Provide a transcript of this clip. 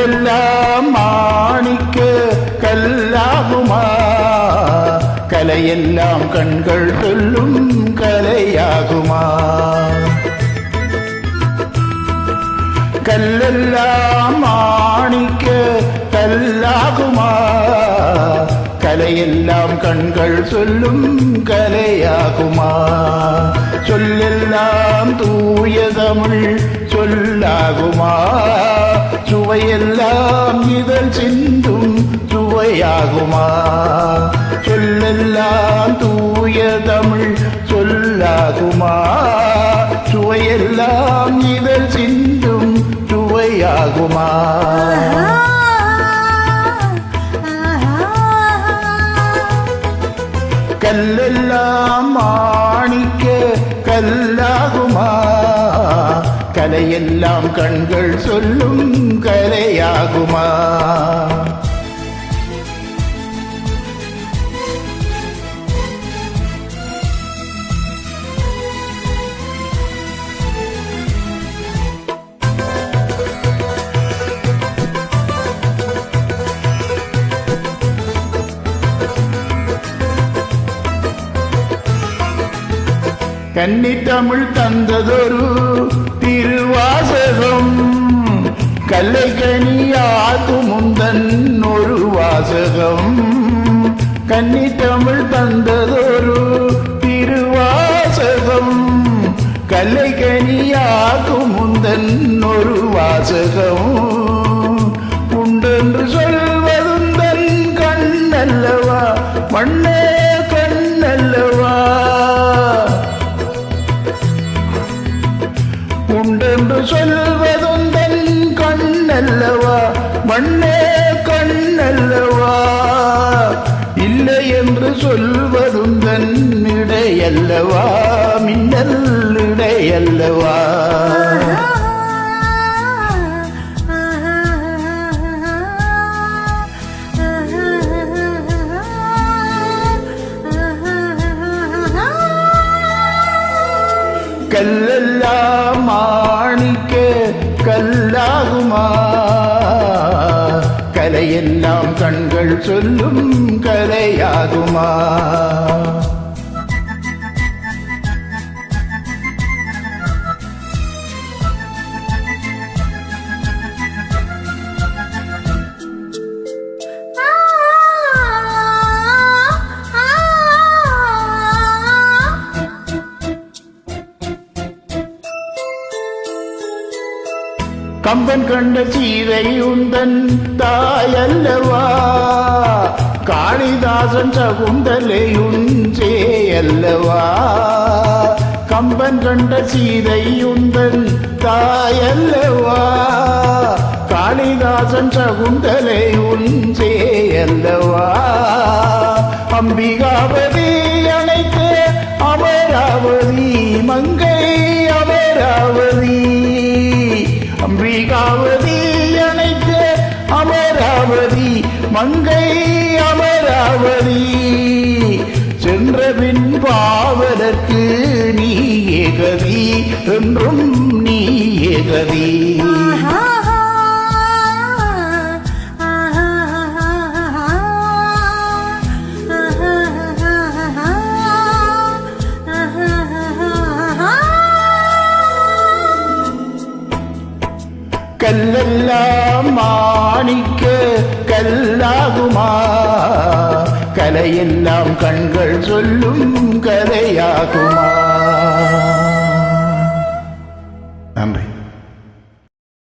சொல்லெல்லாம் மாணிக்க கல்லாகுமா கலையெல்லாம் கண்கள் சொல்லும் கலையாகுமா கல்லெல்லாம் மாணிக்க கல்லாகுமா கலையெல்லாம் கண்கள் சொல்லும் கலையாகுமா சொல்லெல்லாம் தூய தமிழ் சொல்லாகுமா சுவையெல்லாம் இதழ் சிந்தும் சுவையாகுமா சொல்லெல்லாம் தூய தமிழ் சொல்லாகுமா சுவையெல்லாம் இதழ் சிந்தும் சுவையாகுமா கல்லெல்லாம் மாணிக்க கல்லாகுமா கலையெல்லாம் கண்கள் சொல்லும் கலையாகுமா கன்னி தமிழ் தந்ததொரு திருவாசகம் கல்லை கனியாக்கும் முந்தன் ஒரு வாசகம் கன்னி தமிழ் தந்ததொரு திருவாசகம் கல்லை கனியாக்கும் முந்தன் ஒரு வாசகம் உண்டென்று சொல்வதுந்தன் கண்ணல்லவா மண்ணே கண்ணல்லவா உண்டென்று சொல்வதுந்தன் கண்ணல்லவா மண்ணே கண்ணல்லவா இல்லை என்று சொல்வதுந்தன் இடையல்லவா மின்னல் இடையல்லவா கல்லெல்லாம் மாணிக்க கல்லாகுமா கலையெல்லாம் கண்கள் சொல்லும் கலையாகுமா கம்பன் கண்ட சீதை உந்தன் தாயல்லவா காளிதாசன் சகுந்தலையுஞ்சே அல்லவா கம்பன் கண்ட சீதை உந்தன் தாயல்லவா காளிதாசன் சகுந்தலையுஞ்சே அல்லவா அம்பிகாபதி அழைத்து அமராவதி மங்கை அமராவதி அம்பிகாவதி அனைத்து அமராவதி மங்கை அமராவதி சென்ற பின் பாவதற்கு நீ ஏகதி என்றும் நீ ஏகதி கல்லெல்லாம் மாணிக்க கல்லாகுமா கலையெல்லாம் கண்கள் சொல்லும் கலையாகுமா